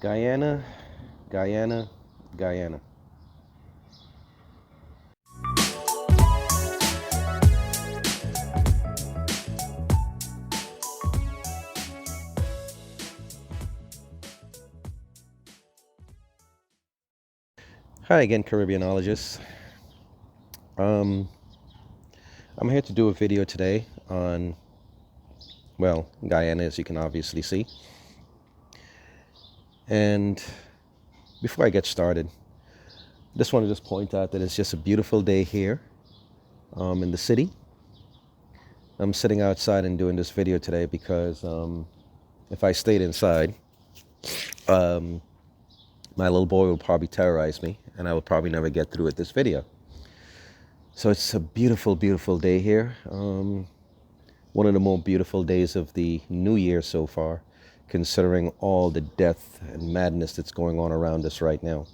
Guyana, Guyana, Guyana. Hi again, Caribbeanologists. Um, I'm here to do a video today on, well, Guyana, as you can obviously see. And before I get started, I just want to point out that it's just a beautiful day here in the city. I'm sitting outside and doing this video today because if I stayed inside, um, my little boy would probably terrorize me and I would probably never get through with this video. So it's a beautiful, beautiful day here. One of the more beautiful days of the new year so far, considering all the death and madness that's going on around us right now.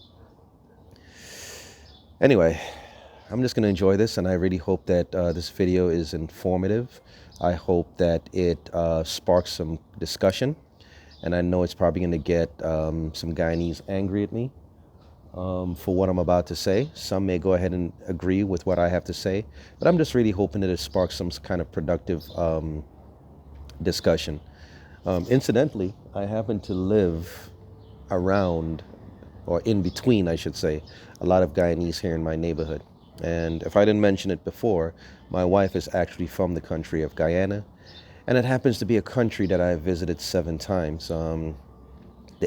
Anyway, I'm just going to enjoy this, and I really hope that this video is informative. I hope that it sparks some discussion, and I know it's probably going to get some Guyanese angry at me for what I'm about to say. Some may go ahead and agree with what I have to say, but I'm just really hoping that it sparks some kind of productive discussion. Incidentally, I happen to live around, or in between, I should say, a lot of Guyanese here in my neighborhood. And if I didn't mention it before, my wife is actually from the country of Guyana, and it happens to be a country that I've visited 7 times. The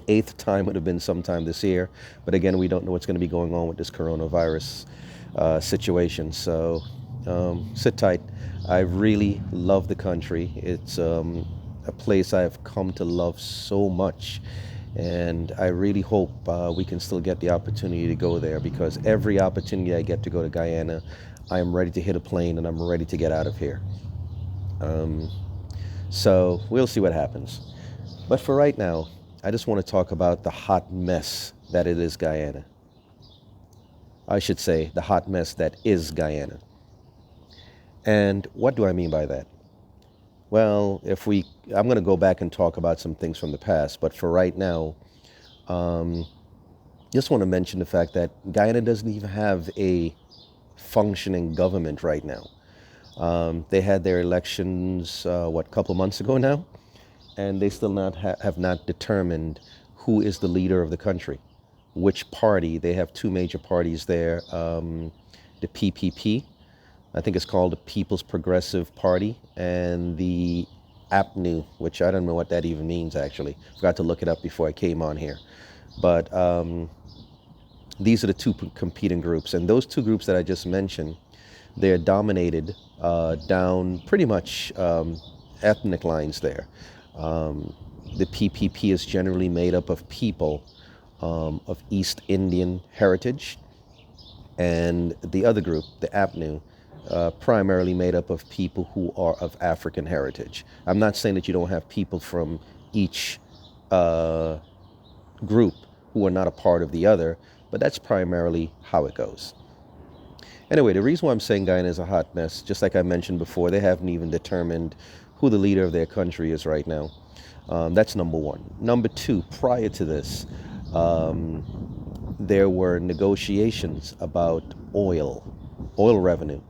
8th time would have been sometime this year, but again, we don't know what's going to be going on with this coronavirus situation. So sit tight. I really love the country. It's a place I've come to love so much, and I really hope we can still get the opportunity to go there, because every opportunity I get to go to Guyana, I am ready to hit a plane and I'm ready to get out of here. So we'll see what happens. But for right now, I just want to talk about the hot mess that it is Guyana. I should say the hot mess that is Guyana. And what do I mean by that? Well, I'm going to go back and talk about some things from the past, but for right now, just want to mention the fact that Guyana doesn't even have a functioning government right now. They had their elections, couple months ago now? And they still have not determined who is the leader of the country, which party. They have 2 major parties there, the PPP, I think it's called the People's Progressive Party, and the APNU, which I don't know what that even means actually. Forgot to look it up before I came on here. But these are the 2 competing groups, and those 2 groups that I just mentioned, they're dominated down pretty much ethnic lines there. The PPP is generally made up of people of East Indian heritage, and the other group, the APNU, primarily made up of people who are of African heritage. I'm not saying that you don't have people from each group who are not a part of the other, but that's primarily how it goes. Anyway, the reason why I'm saying Guyana is a hot mess, just like I mentioned before, they haven't even determined who the leader of their country is right now. That's number 1. Number 2, prior to this, there were negotiations about oil revenue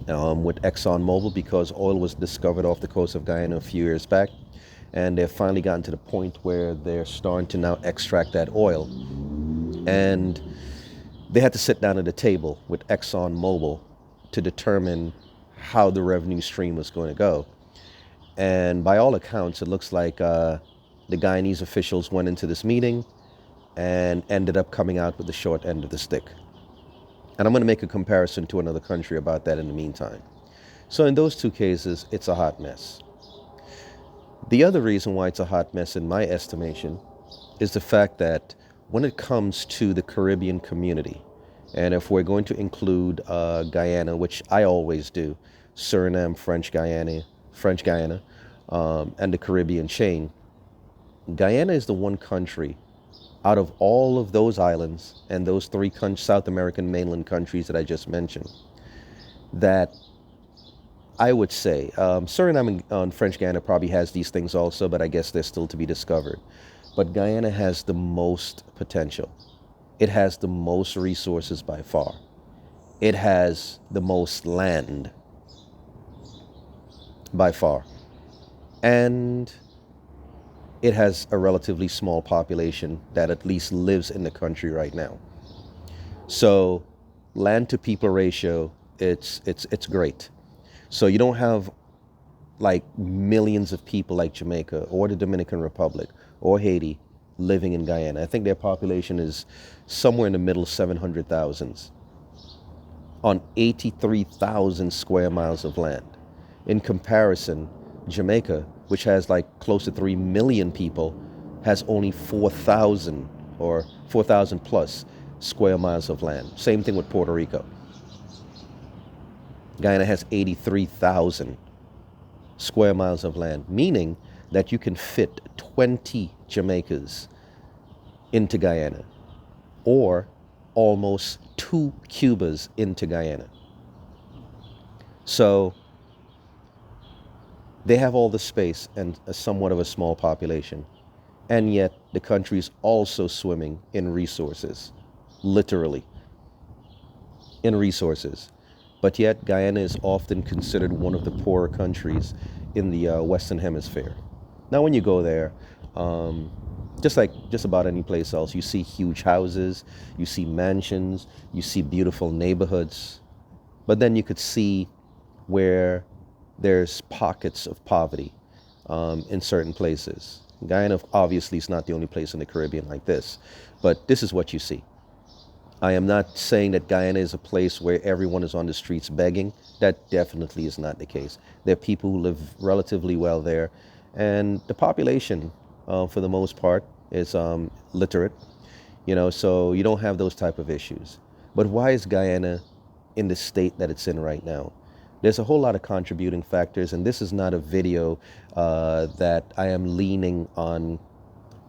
with ExxonMobil, because oil was discovered off the coast of Guyana a few years back, and they've finally gotten to the point where they're starting to now extract that oil. And they had to sit down at a table with ExxonMobil to determine how the revenue stream was going to go. And by all accounts, it looks like the Guyanese officials went into this meeting and ended up coming out with the short end of the stick. And I'm going to make a comparison to another country about that in the meantime. So in those 2 cases, it's a hot mess. The other reason why it's a hot mess, in my estimation, is the fact that when it comes to the Caribbean community, and if we're going to include Guyana, which I always do, Suriname, French Guyana, and the Caribbean chain, Guyana is the one country out of all of those islands and those 3 South American mainland countries that I just mentioned, that I would say, Suriname and French Guyana probably has these things also, but I guess they're still to be discovered. but Guyana has the most potential. It has the most resources by far. It has the most land by far. And it has a relatively small population that at least lives in the country right now. So land to people ratio, it's great. So you don't have like millions of people like Jamaica or the Dominican Republic or Haiti living in Guyana. I think their population is somewhere in the middle 700,000 on 83,000 square miles of land. In comparison, Jamaica, which has like close to 3 million people, has only 4,000 or 4,000 plus square miles of land. Same thing with Puerto Rico. Guyana has 83,000 square miles of land, meaning that you can fit 20 Jamaicas into Guyana, or almost 2 Cubas into Guyana. So they have all the space and somewhat of a small population, and yet the country is also swimming in resources, literally in resources. But yet Guyana is often considered one of the poorer countries in the Western Hemisphere. Now when you go there, just like just about any place else, you see huge houses, you see mansions, you see beautiful neighborhoods, but then you could see where there's pockets of poverty in certain places. Guyana obviously is not the only place in the Caribbean like this, but this is what you see. I am not saying that Guyana is a place where everyone is on the streets begging. That definitely is not the case. There are people who live relatively well there, and the population, for the most part, is literate. So you don't have those type of issues. But why is Guyana in the state that it's in right now? There's a whole lot of contributing factors, and this is not a video that I am leaning on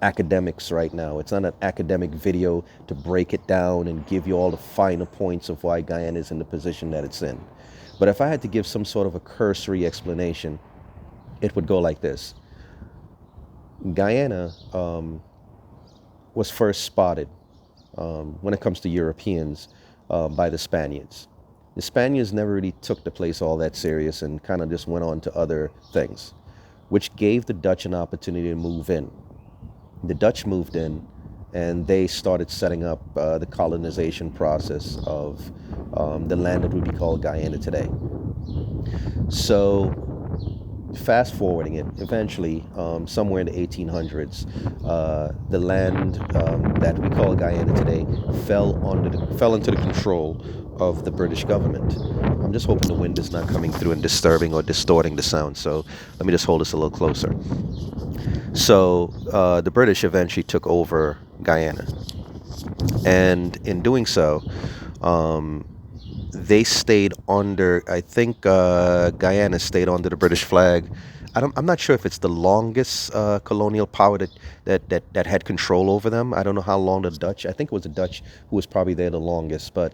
academics right now. It's not an academic video to break it down and give you all the finer points of why Guyana is in the position that it's in. But if I had to give some sort of a cursory explanation, it would go like this. Guyana was first spotted when it comes to Europeans by the Spaniards. The Spaniards never really took the place all that serious and kind of just went on to other things, which gave the Dutch an opportunity to move in. The Dutch moved in and they started setting up the colonization process of the land that would be called Guyana today. So fast forwarding it, eventually, somewhere in the 1800s, the land that we call Guyana today fell into the control of the British government. I'm just hoping the wind is not coming through and disturbing or distorting the sound. So let me just hold this a little closer. So the British eventually took over Guyana, and in doing so, they stayed under, I think Guyana stayed under the British flag. I'm not sure if it's the longest colonial power that had control over them. I don't know how long the Dutch, I think it was the Dutch who was probably there the longest, but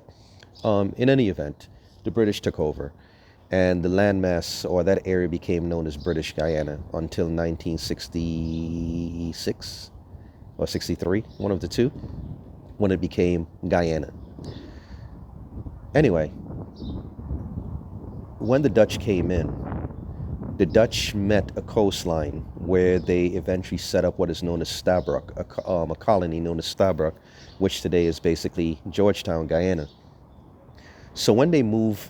in any event, the British took over. And the landmass, or that area, became known as British Guyana until 1966 or 63, one of the two, when it became Guyana. Anyway, when the Dutch came in, the Dutch met a coastline where they eventually set up what is known as Stabroek, a colony known as Stabroek, which today is basically Georgetown, Guyana. So when they moved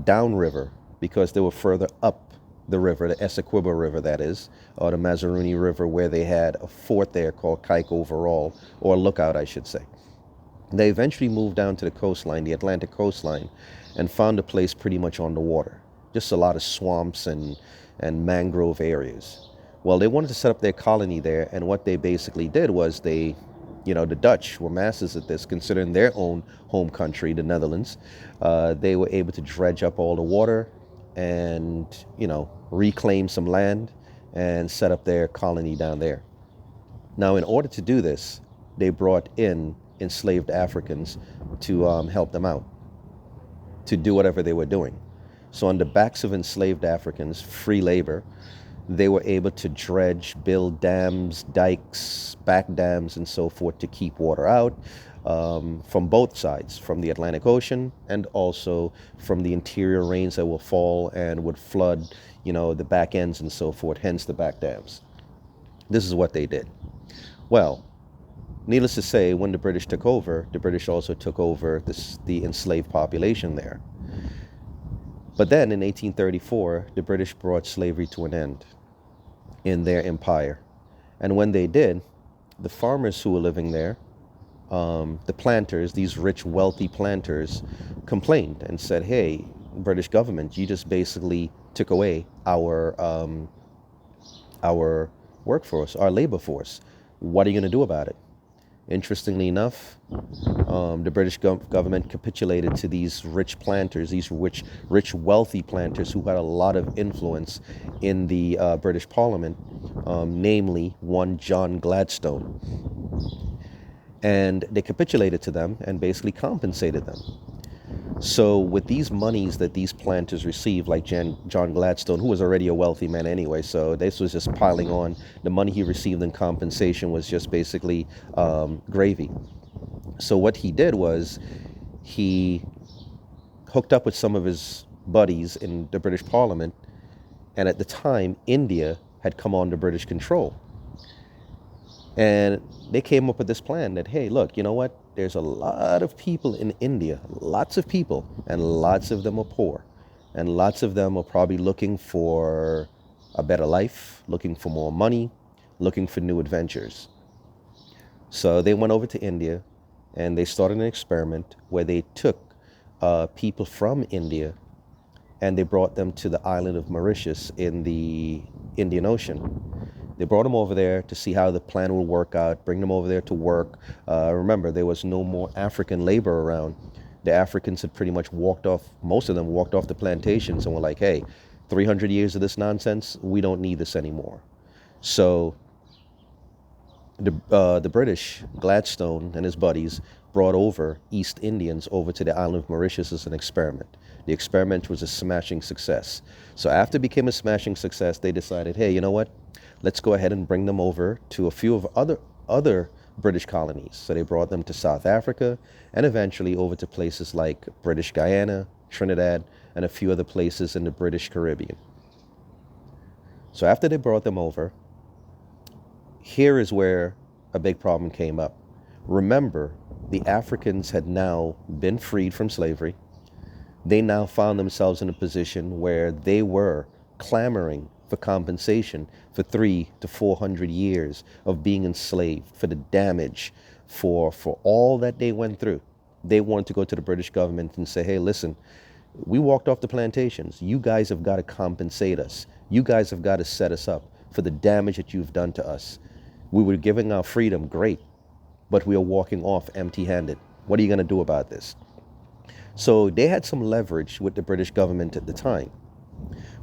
downriver, because they were further up the river, the Essequibo River that is, or the Mazaruni River, where they had a fort there called Kike Overall, or Lookout I should say. They eventually moved down to the coastline, the Atlantic coastline, and found a place pretty much on the water. Just a lot of swamps and mangrove areas. Well, they wanted to set up their colony there, and what they basically did was the Dutch were masters at this, considering their own home country, the Netherlands. They were able to dredge up all the water and, reclaim some land and set up their colony down there. Now, in order to do this, they brought in enslaved Africans to help them out, to do whatever they were doing. So on the backs of enslaved Africans, free labor, They were able to dredge, build dams, dikes, back dams, and so forth to keep water out from both sides, from the Atlantic Ocean and also from the interior rains that will fall and would flood, the back ends and so forth, hence the back dams. This is what they did. Well, needless to say, when the British took over, the British also took over the enslaved population there. But then in 1834, the British brought slavery to an end in their empire. And when they did, the farmers who were living there, the planters, these rich, wealthy planters, complained and said, hey, British government, you just basically took away our workforce, our labor force. What are you going to do about it? Interestingly enough, the British government capitulated to these rich planters, these rich, wealthy planters who had a lot of influence in the British Parliament, namely one John Gladstone. And they capitulated to them and basically compensated them. So with these monies that these planters received, like John Gladstone, who was already a wealthy man anyway, so this was just piling on. The money he received in compensation was just basically gravy. So what he did was he hooked up with some of his buddies in the British Parliament, and at the time, India had come under British control. And they came up with this plan that, hey, look, you know what? There's a lot of people in India, lots of people, and lots of them are poor. And lots of them are probably looking for a better life, looking for more money, looking for new adventures. So they went over to India and they started an experiment where they took people from India and they brought them to the island of Mauritius in the Indian Ocean. They brought them over there to see how the plan would work out, bring them over there to work. Remember, there was no more African labor around. The Africans had pretty much walked off, most of them walked off the plantations and were like, hey, 300 years of this nonsense, we don't need this anymore. So the British, Gladstone and his buddies, brought over East Indians over to the island of Mauritius as an experiment. The experiment was a smashing success. So after it became a smashing success, they decided, hey, you know what? Let's go ahead and bring them over to a few of other British colonies. So they brought them to South Africa and eventually over to places like British Guyana, Trinidad, and a few other places in the British Caribbean. So after they brought them over, here is where a big problem came up. Remember, the Africans had now been freed from slavery. They now found themselves in a position where they were clamoring for compensation for 300 to 400 years of being enslaved, for the damage, for all that they went through. They wanted to go to the British government and say, hey, listen, we walked off the plantations. You guys have got to compensate us. You guys have got to set us up for the damage that you've done to us. We were giving our freedom, great, but we are walking off empty-handed. What are you going to do about this? So they had some leverage with the British government at the time.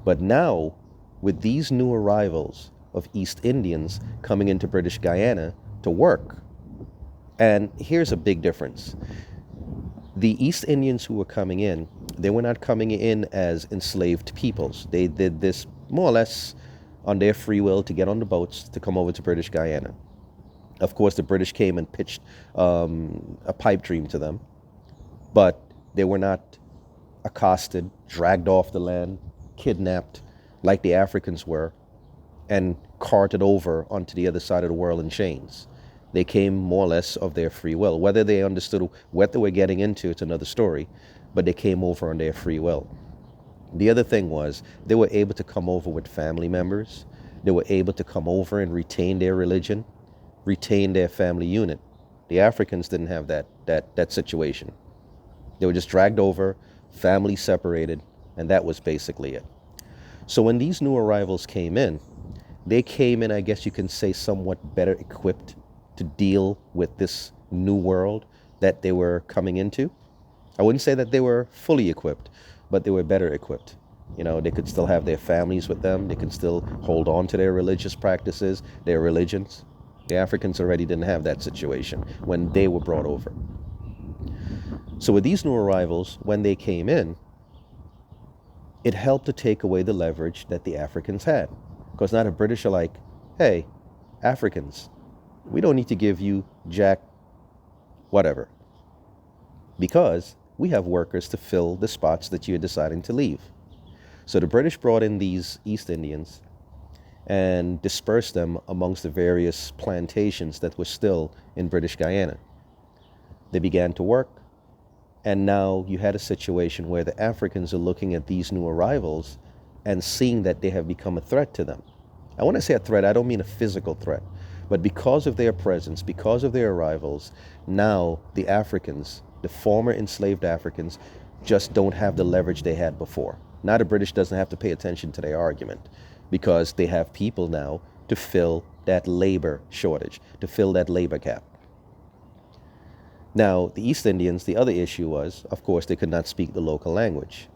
But now, with these new arrivals of East Indians coming into British Guyana to work, and here's a big difference. The East Indians who were coming in, they were not coming in as enslaved peoples. They did this more or less on their free will to get on the boats to come over to British Guyana. Of course, the British came and pitched a pipe dream to them, but they were not accosted, dragged off the land, kidnapped like the Africans were, and carted over onto the other side of the world in chains. They came more or less of their free will. Whether they understood what they were getting into, it's another story, but they came over on their free will. The other thing was they were able to come over with family members. They were able to come over and retain their religion, retain their family unit. The Africans didn't have that situation. They were just dragged over, family separated, and that was basically it. So when these new arrivals came in, they came in, I guess you can say, somewhat better equipped to deal with this new world that they were coming into. I wouldn't say that they were fully equipped, but they were better equipped. You know, they could still have their families with them. They could still hold on to their religious practices, their religions. The Africans already didn't have that situation when they were brought over. So with these new arrivals, when they came in, it helped to take away the leverage that the Africans had. Because now the British are like, hey, Africans, we don't need to give you jack whatever, because we have workers to fill the spots that you're deciding to leave. So the British brought in these East Indians and dispersed them amongst the various plantations that were still in British Guyana. They began to work, and now you had a situation where the Africans are looking at these new arrivals and seeing that they have become a threat to them. And when I say a threat, I don't mean a physical threat, but because of their presence, because of their arrivals, now the Africans, the former enslaved Africans, just don't have the leverage they had before. Now the British doesn't have to pay attention to their argument, because they have people now to fill that labor shortage, to fill that labor gap. Now, the East Indians, the other issue was, of course, they could not speak the local language.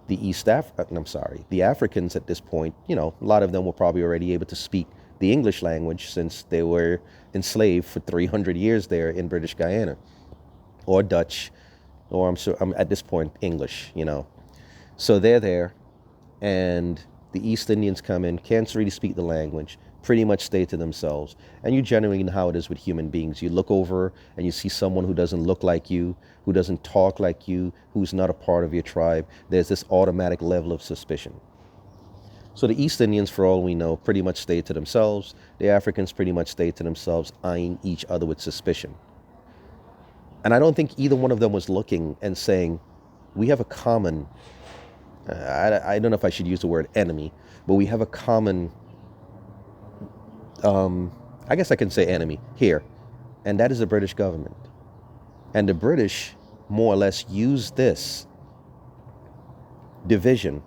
The Africans at this point, a lot of them were probably already able to speak the English language, since they were enslaved for 300 years there in British Guyana, or Dutch, or I'm at this point English, So they're there, and the East Indians come in, can't really speak the language, pretty much stay to themselves. And you generally know how it is with human beings. You look over and you see someone who doesn't look like you, who doesn't talk like you, who's not a part of your tribe. There's this automatic level of suspicion. So the East Indians, for all we know, pretty much stayed to themselves. The Africans pretty much stayed to themselves, eyeing each other with suspicion. And I don't think either one of them was looking and saying, we have a common, I don't know if I should use the word enemy, but we have a common, I guess I can say enemy here, and that is the British government. And the British more or less used this division,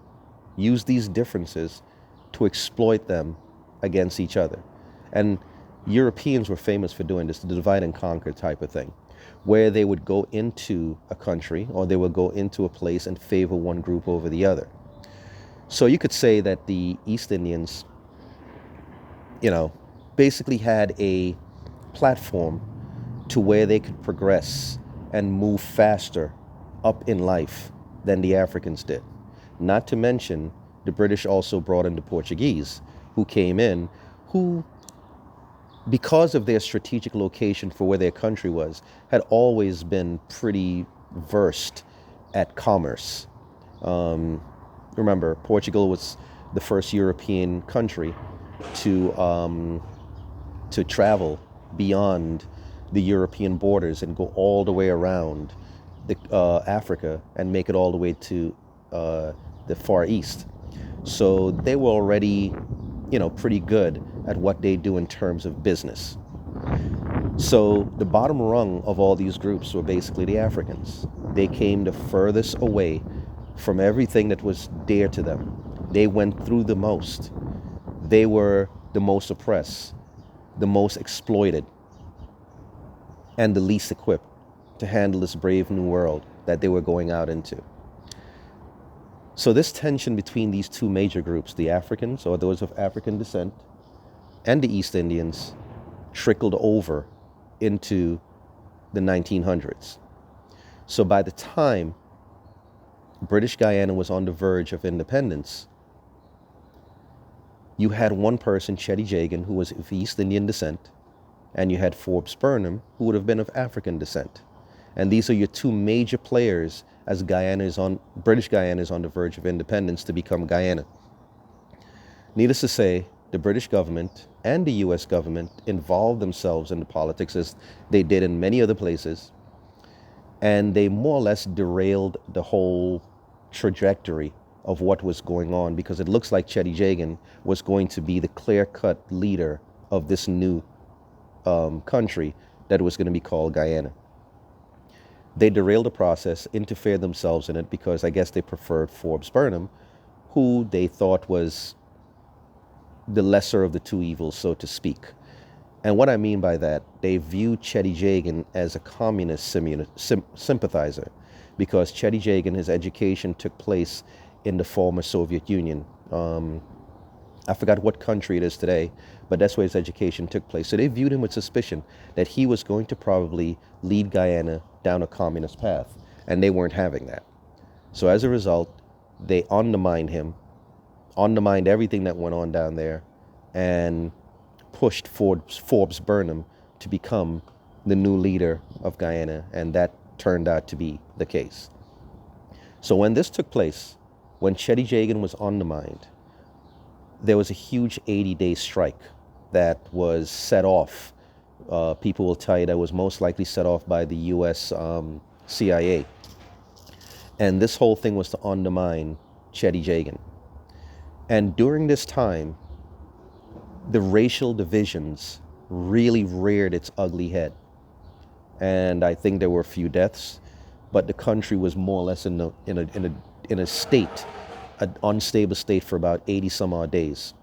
used these differences to exploit them against each other. And Europeans were famous for doing this, the divide and conquer type of thing, where they would go into a country, or they would go into a place and favor one group over the other. So you could say that the East Indians, basically had a platform to where they could progress and move faster up in life than the Africans did. Not to mention, the British also brought in the Portuguese, who came in, who, because of their strategic location for where their country was, had always been pretty versed at commerce. Remember, Portugal was the first European country to travel beyond the European borders and go all the way around Africa and make it all the way to the Far East. So they were already, pretty good at what they do in terms of business. So the bottom rung of all these groups were basically the Africans. They came the furthest away from everything that was dear to them. They went through the most. They were the most oppressed, the most exploited, and the least equipped to handle this brave new world that they were going out into. So this tension between these two major groups, the Africans, or those of African descent, and the East Indians, trickled over into the 1900s. So by the time British Guyana was on the verge of independence, you had one person, Chetty Jagan, who was of East Indian descent, and you had Forbes Burnham, who would have been of African descent. And these are your two major players as British Guyana is on the verge of independence to become Guyana. Needless to say, the British government and the US government involved themselves in the politics as they did in many other places, and they more or less derailed the whole trajectory of what was going on, because it looks like Chetty Jagan was going to be the clear-cut leader of this new country that was going to be called Guyana. They derailed the process, interfered themselves in it, because I guess they preferred Forbes Burnham, who they thought was the lesser of the two evils, so to speak. And what I mean by that, they viewed Chetty Jagan as a communist sympathizer, because Chetty Jagan, his education took place in the former Soviet Union. I forgot what country it is today, but that's where his education took place. So they viewed him with suspicion that he was going to probably lead Guyana down a communist path, and they weren't having that. So as a result, they undermined him, undermined everything that went on down there, and pushed Forbes Burnham to become the new leader of Guyana, and that turned out to be the case. So when this took place, when Chetty Jagan was undermined, there was a huge 80-day strike that was set off. People will tell you that was most likely set off by the U.S. CIA. And this whole thing was to undermine Chetty Jagan. And during this time, the racial divisions really reared its ugly head. And I think there were a few deaths, but the country was more or less in a state, an unstable state for about 80 some odd days.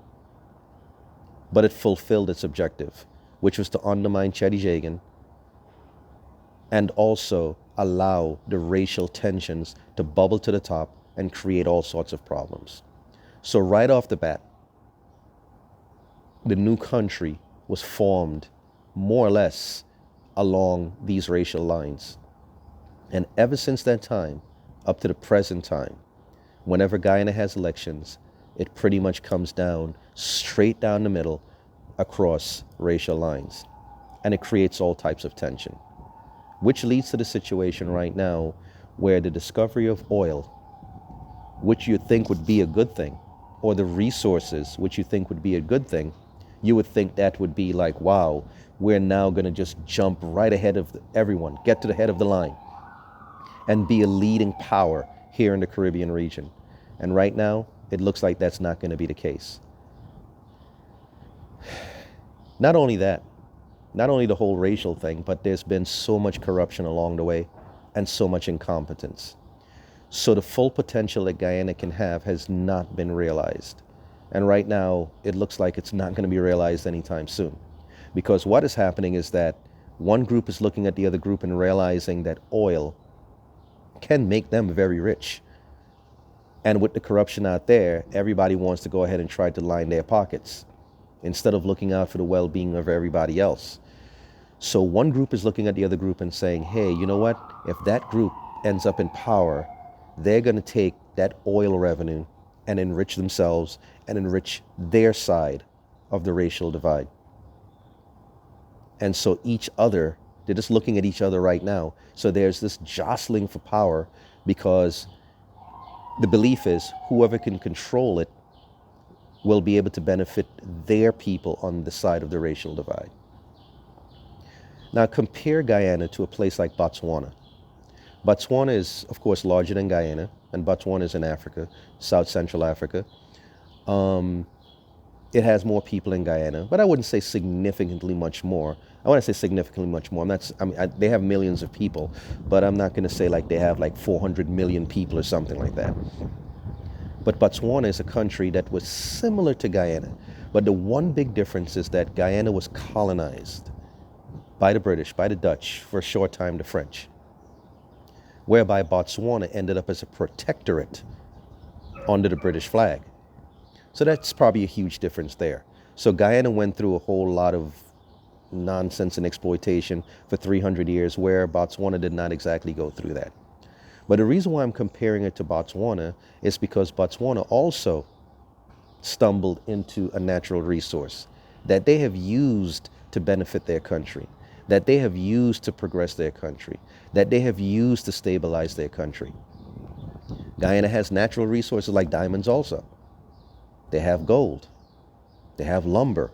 But it fulfilled its objective, which was to undermine Chetty Jagan and also allow the racial tensions to bubble to the top and create all sorts of problems. So right off the bat, the new country was formed more or less along these racial lines. And ever since that time, up to the present time, whenever Guyana has elections, it pretty much comes down straight down the middle across racial lines. And it creates all types of tension, which leads to the situation right now where the discovery of oil, which you think would be a good thing, or the resources, which you think would be a good thing, you would think that would be like, wow, we're now going to just jump right ahead of everyone, get to the head of the line, and be a leading power here in the Caribbean region. And right now, it looks like that's not going to be the case. Not only that, not only the whole racial thing, but there's been so much corruption along the way and so much incompetence. So the full potential that Guyana can have has not been realized. And right now, it looks like it's not going to be realized anytime soon. Because what is happening is that one group is looking at the other group and realizing that oil can make them very rich. And with the corruption out there, everybody wants to go ahead and try to line their pockets instead of looking out for the well-being of everybody else. So one group is looking at the other group and saying, hey, you know what? If that group ends up in power, they're going to take that oil revenue and enrich themselves and enrich their side of the racial divide. And so they're just looking at each other right now. So there's this jostling for power because the belief is whoever can control it will be able to benefit their people on the side of the racial divide. Now compare Guyana to a place like Botswana. Botswana is, of course, larger than Guyana, and Botswana is in Africa, South Central Africa. It has more people in Guyana, but I wouldn't say significantly much more. I want to say significantly much more. They have millions of people, but I'm not going to say like they have like 400 million people or something like that. But Botswana is a country that was similar to Guyana. But the one big difference is that Guyana was colonized by the British, by the Dutch, for a short time the French, whereby Botswana ended up as a protectorate under the British flag. So that's probably a huge difference there. So Guyana went through a whole lot of nonsense and exploitation for 300 years, where Botswana did not exactly go through that. But the reason why I'm comparing it to Botswana is because Botswana also stumbled into a natural resource that they have used to benefit their country, that they have used to progress their country, that they have used to stabilize their country. Guyana has natural resources like diamonds also. They have gold. They have lumber.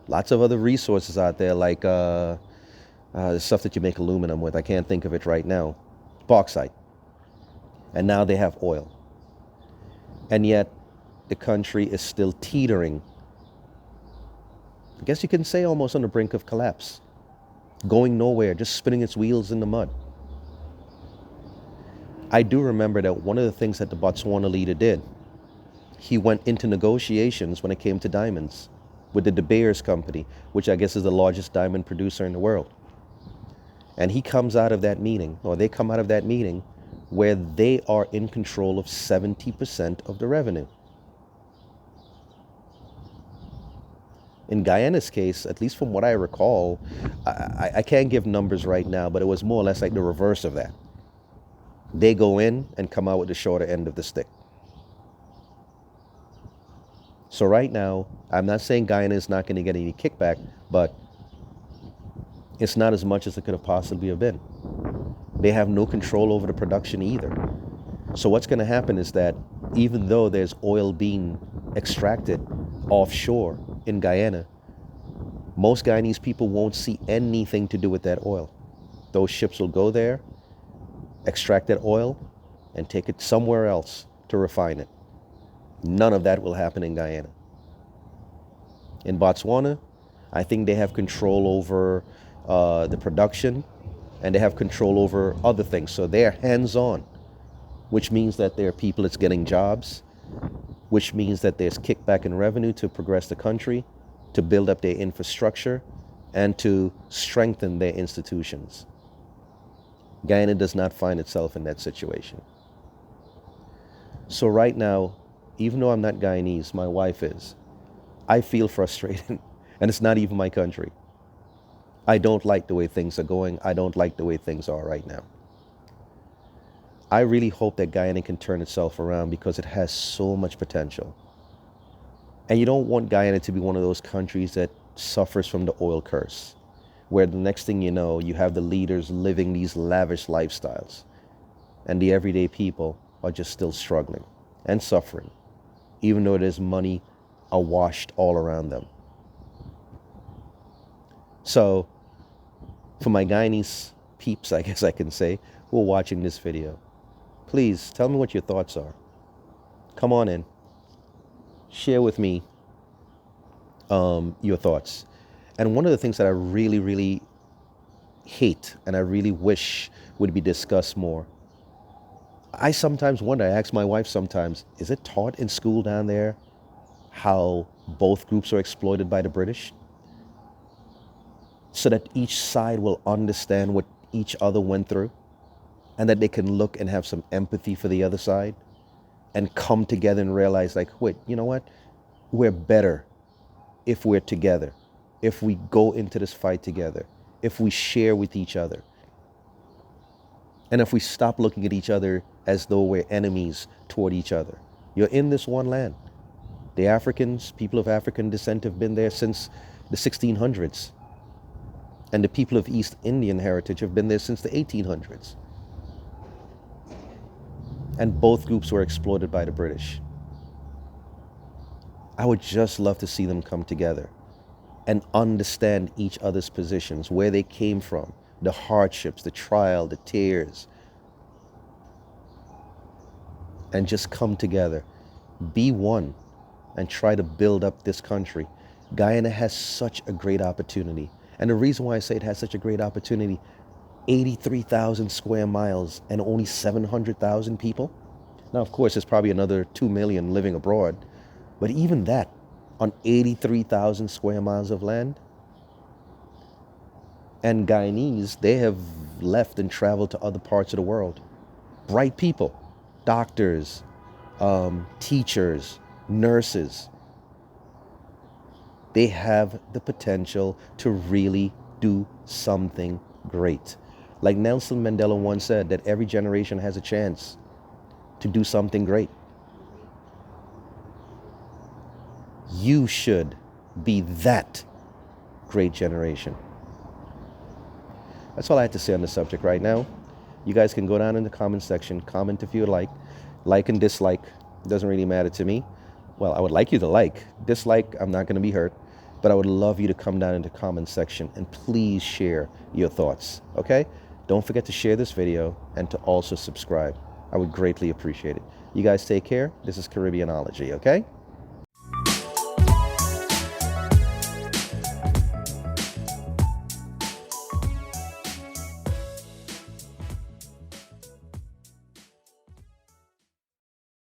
Lots of other resources out there like the stuff that you make aluminum with. I can't think of it right now. Bauxite. And now they have oil. And yet the country is still teetering, I guess you can say almost on the brink of collapse, going nowhere, just spinning its wheels in the mud. I do remember that one of the things that the Botswana leader did, he went into negotiations when it came to diamonds with the De Beers company, which I guess is the largest diamond producer in the world. And he comes out of that meeting, or they come out of that meeting, where they are in control of 70% of the revenue. In Guyana's case, at least from what I recall, I can't give numbers right now, but it was more or less like the reverse of that. They go in and come out with the shorter end of the stick. So right now, I'm not saying Guyana is not going to get any kickback, but it's not as much as it could have possibly have been. They have no control over the production either. So what's going to happen is that even though there's oil being extracted offshore in Guyana, most Guyanese people won't see anything to do with that oil. Those ships will go there, extract that oil, and take it somewhere else to refine it. None of that will happen in Guyana. In Botswana, I think they have control over the production, and they have control over other things. So they're hands-on, which means that there are people that's getting jobs, which means that there's kickback in revenue to progress the country, to build up their infrastructure, and to strengthen their institutions. Guyana does not find itself in that situation. So right now, even though I'm not Guyanese, my wife is, I feel frustrated, and it's not even my country. I don't like the way things are going. I don't like the way things are right now. I really hope that Guyana can turn itself around because it has so much potential. And you don't want Guyana to be one of those countries that suffers from the oil curse, where the next thing you know, you have the leaders living these lavish lifestyles, and the everyday people are just still struggling and suffering, even though there's money awashed all around them. So, for my Guyanese peeps, I guess I can say, who are watching this video, please tell me what your thoughts are. Come on in. Share with me your thoughts. And one of the things that I really, really hate and I really wish would be discussed more, I sometimes wonder, I ask my wife sometimes, is it taught in school down there how both groups are exploited by the British? So that each side will understand what each other went through, and that they can look and have some empathy for the other side and come together and realize, like, wait, you know what? We're better if we're together, if we go into this fight together, if we share with each other, and if we stop looking at each other as though we're enemies toward each other. You're in this one land. The Africans, people of African descent, have been there since the 1600s. And the people of East Indian heritage have been there since the 1800s. And both groups were exploited by the British. I would just love to see them come together and understand each other's positions, where they came from, the hardships, the trial, the tears, and just come together, be one, and try to build up this country. Guyana has such a great opportunity. And the reason why I say it has such a great opportunity, 83,000 square miles and only 700,000 people. Now, of course, there's probably another 2 million living abroad, but even that, on 83,000 square miles of land. And Guyanese, they have left and traveled to other parts of the world. Bright people, doctors, teachers, nurses. They have the potential to really do something great. Like Nelson Mandela once said, that every generation has a chance to do something great. You should be that great generation. That's all I had to say on the subject right now. You guys can go down in the comment section, comment if you like and dislike. It doesn't really matter to me. Well, I would like you to like. Dislike, I'm not going to be hurt. But I would love you to come down in the comment section and please share your thoughts, okay? Don't forget to share this video and to also subscribe. I would greatly appreciate it. You guys take care. This is Caribbeanology, okay?